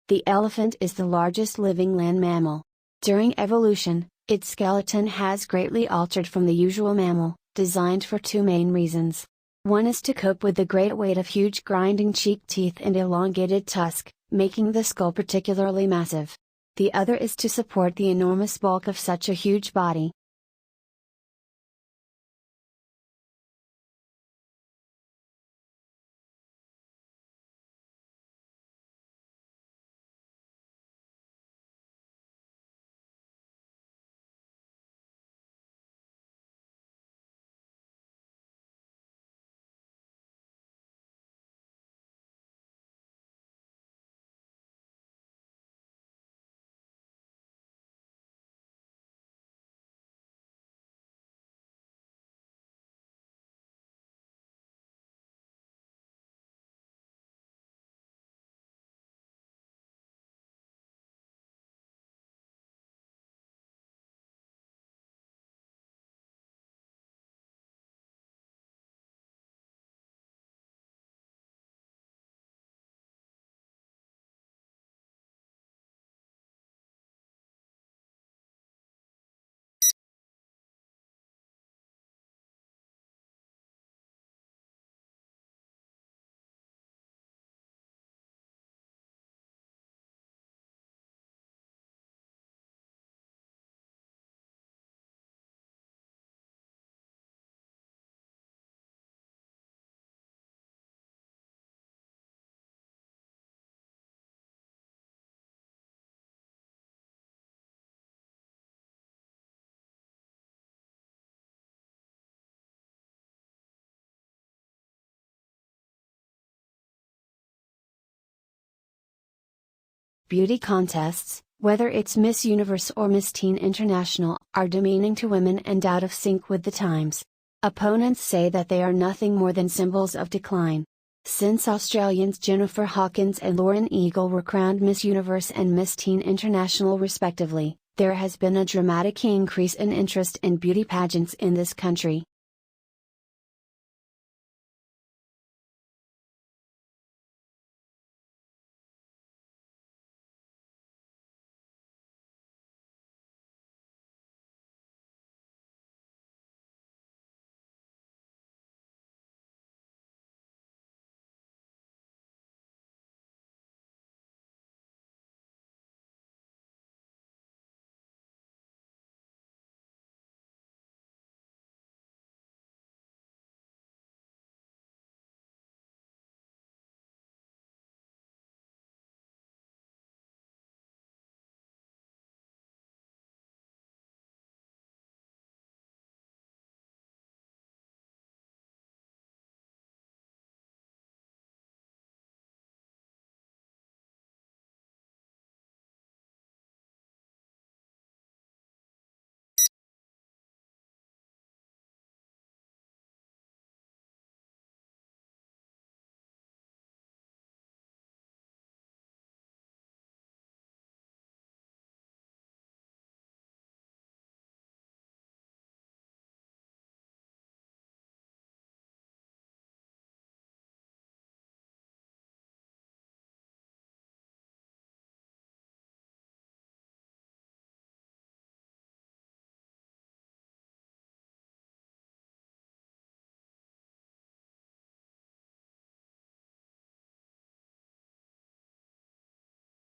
The elephant is the largest living land mammal. During evolution, its skeleton has greatly altered from the usual mammal, designed for two main reasons. One is to cope with the great weight of huge grinding cheek teeth and elongated tusk, making the skull particularly massive. The other is to support the enormous bulk of such a huge body. Beauty contests, whether it's Miss Universe or Miss Teen International, are demeaning to women and out of sync with the times. Opponents say that they are nothing more than symbols of decline. Since Australians Jennifer Hawkins and Lauren Eagle were crowned Miss Universe and Miss Teen International respectively, there has been a dramatic increase in interest in beauty pageants in this country.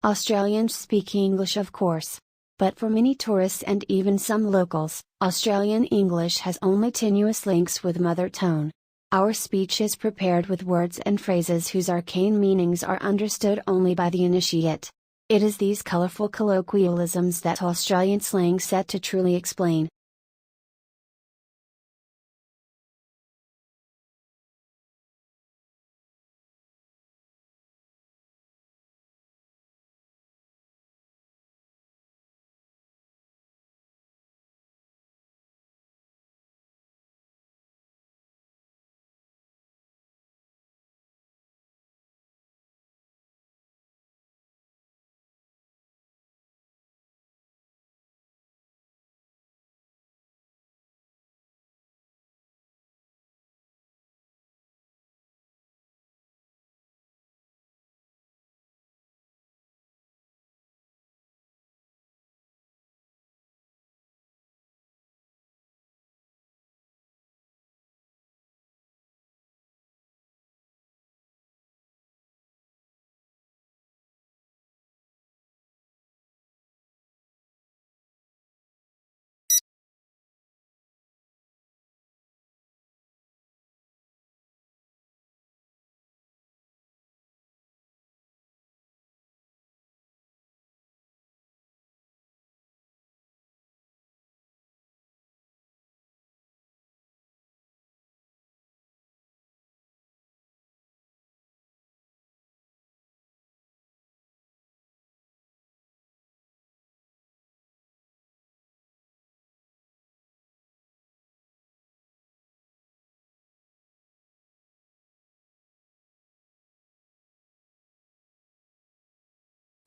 Australians speak English, of course. But for many tourists and even some locals, Australian English has only tenuous links with mother tongue. Our speech is prepared with words and phrases whose arcane meanings are understood only by the initiate. It is these colourful colloquialisms that Australian slang set to truly explain.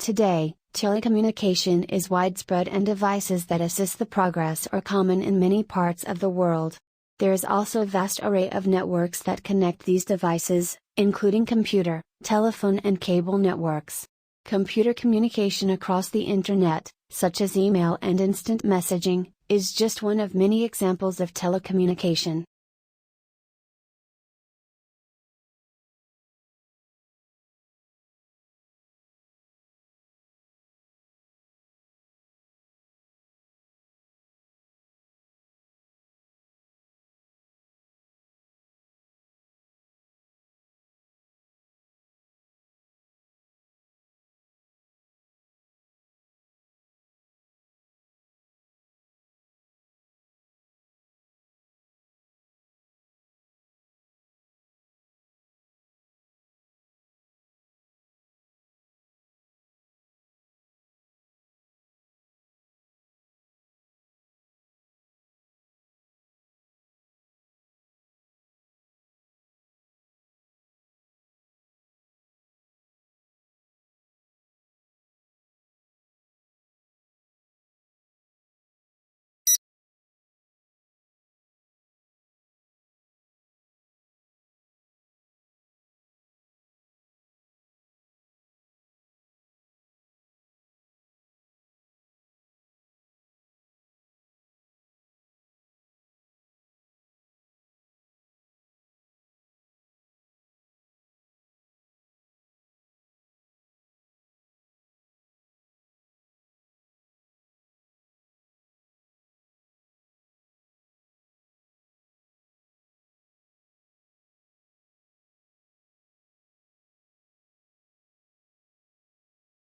Today, telecommunication is widespread and devices that assist the progress are common in many parts of the world. There is also a vast array of networks that connect these devices, including computer, telephone and cable networks. Computer communication across the Internet, such as email and instant messaging, is just one of many examples of telecommunication.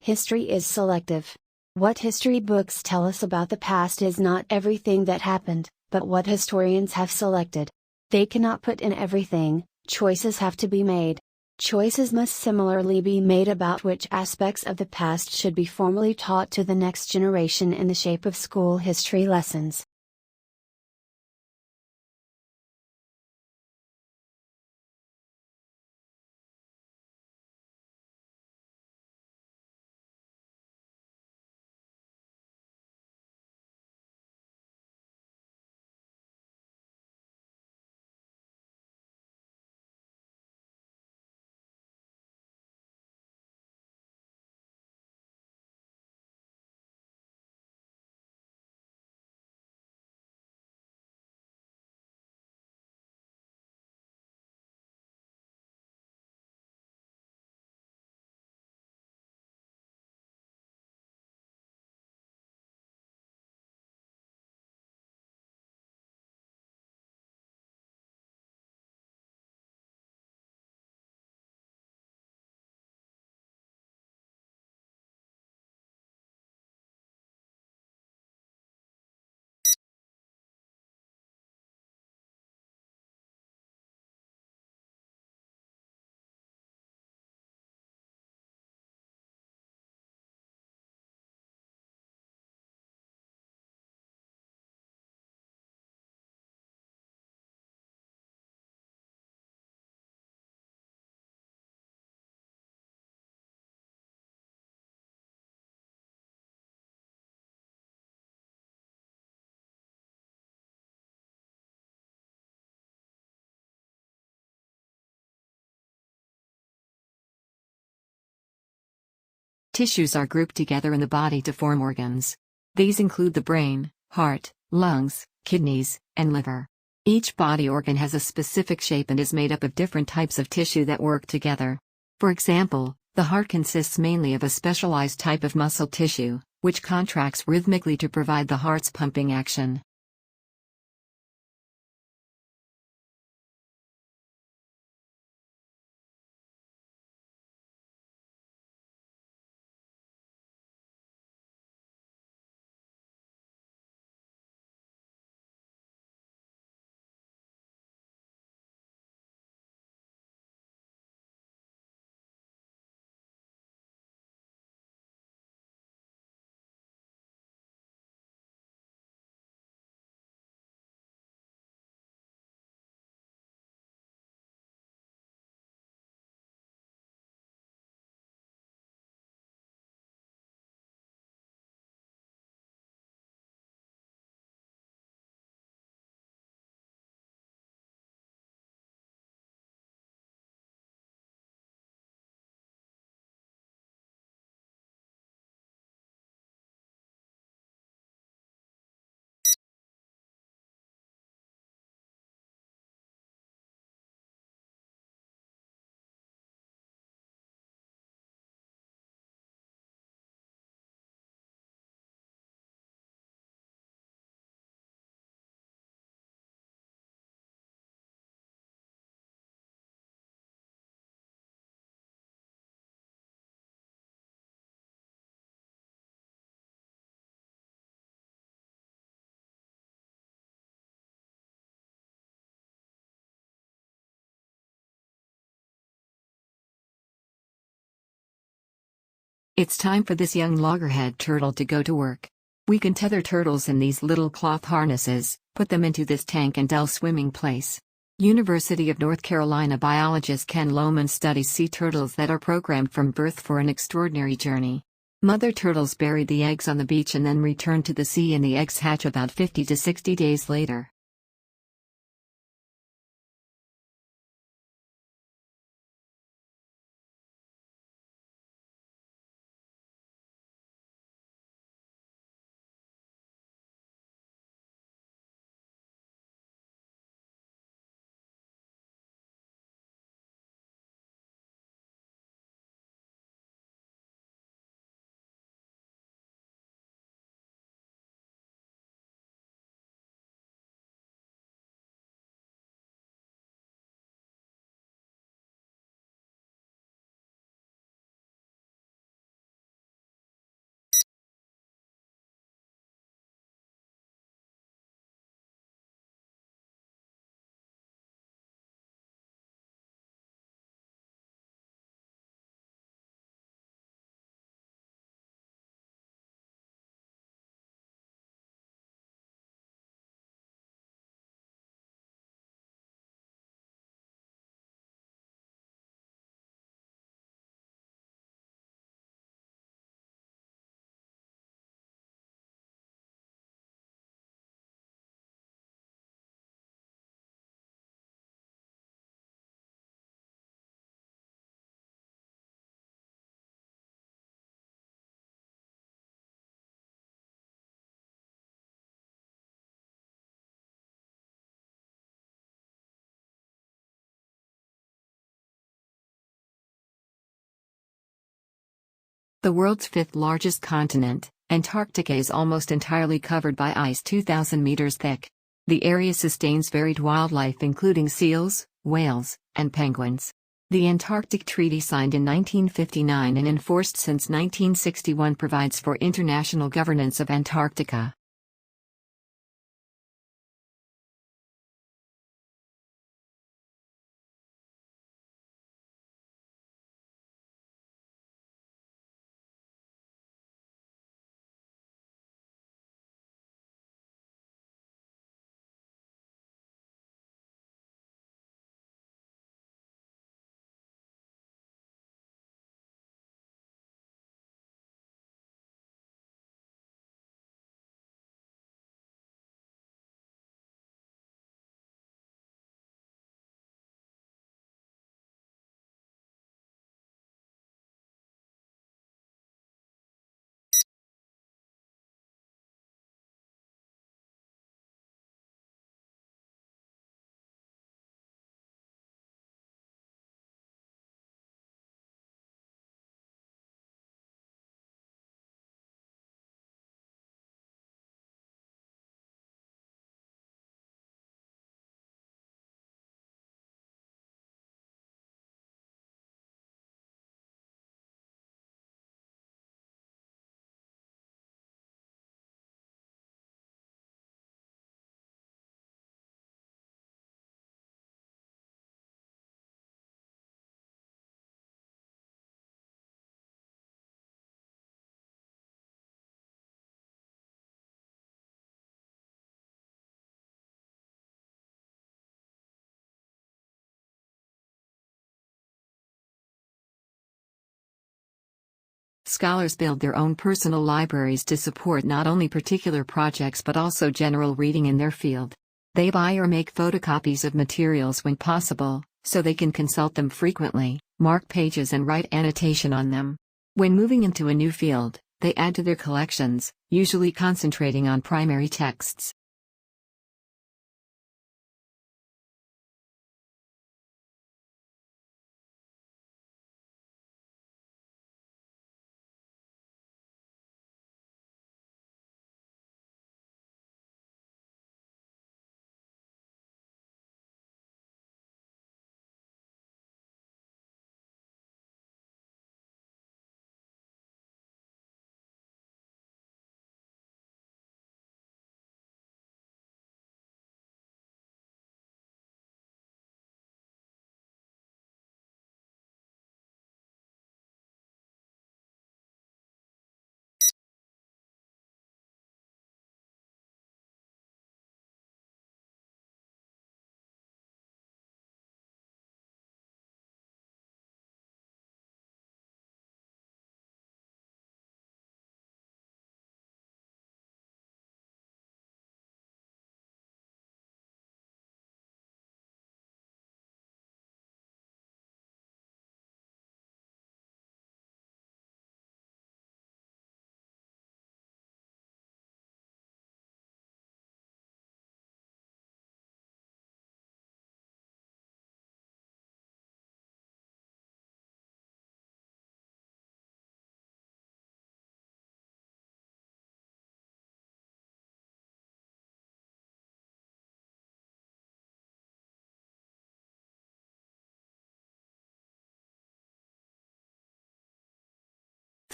History is selective. What history books tell us about the past is not everything that happened, but what historians have selected. They cannot put in everything, choices have to be made. Choices must similarly be made about which aspects of the past should be formally taught to the next generation in the shape of school history lessons. Tissues are grouped together in the body to form organs. These include the brain, heart, lungs, kidneys, and liver. Each body organ has a specific shape and is made up of different types of tissue that work together. For example, the heart consists mainly of a specialized type of muscle tissue, which contracts rhythmically to provide the heart's pumping action. It's time for this young loggerhead turtle to go to work. We can tether turtles in these little cloth harnesses, put them into this tank and they'll swimming place. University of North Carolina biologist Ken Lohman studies sea turtles that are programmed from birth for an extraordinary journey. Mother turtles bury the eggs on the beach and then return to the sea, and the eggs hatch about 50 to 60 days later. The world's fifth largest continent, Antarctica, is almost entirely covered by ice 2,000 meters thick. The area sustains varied wildlife including seals, whales, and penguins. The Antarctic Treaty, signed in 1959 and enforced since 1961, provides for international governance of Antarctica. Scholars build their own personal libraries to support not only particular projects but also general reading in their field. They buy or make photocopies of materials when possible, so they can consult them frequently, mark pages and write annotation on them. When moving into a new field, they add to their collections, usually concentrating on primary texts.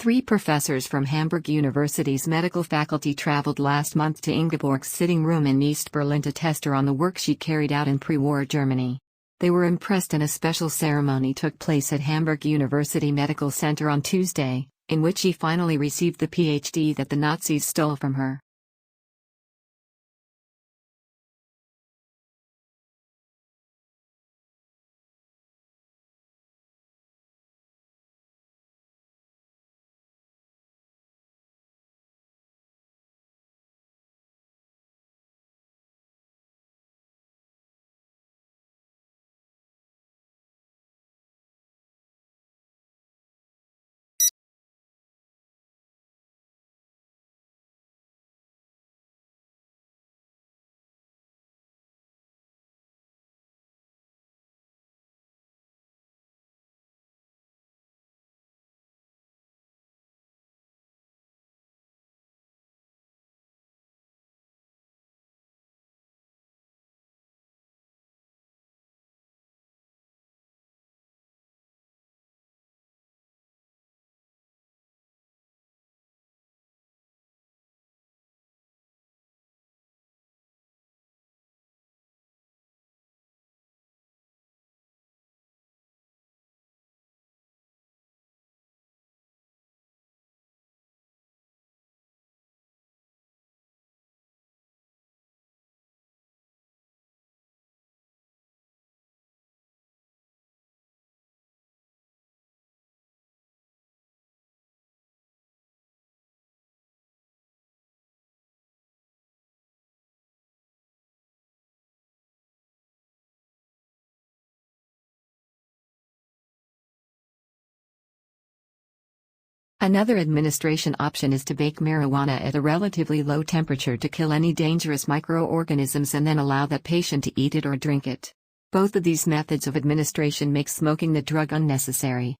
3 professors from Hamburg University's medical faculty traveled last month to Ingeborg's sitting room in East Berlin to test her on the work she carried out in pre-war Germany. They were impressed, and a special ceremony took place at Hamburg University Medical Center on Tuesday, in which she finally received the PhD that the Nazis stole from her. Another administration option is to bake marijuana at a relatively low temperature to kill any dangerous microorganisms and then allow that patient to eat it or drink it. Both of these methods of administration make smoking the drug unnecessary.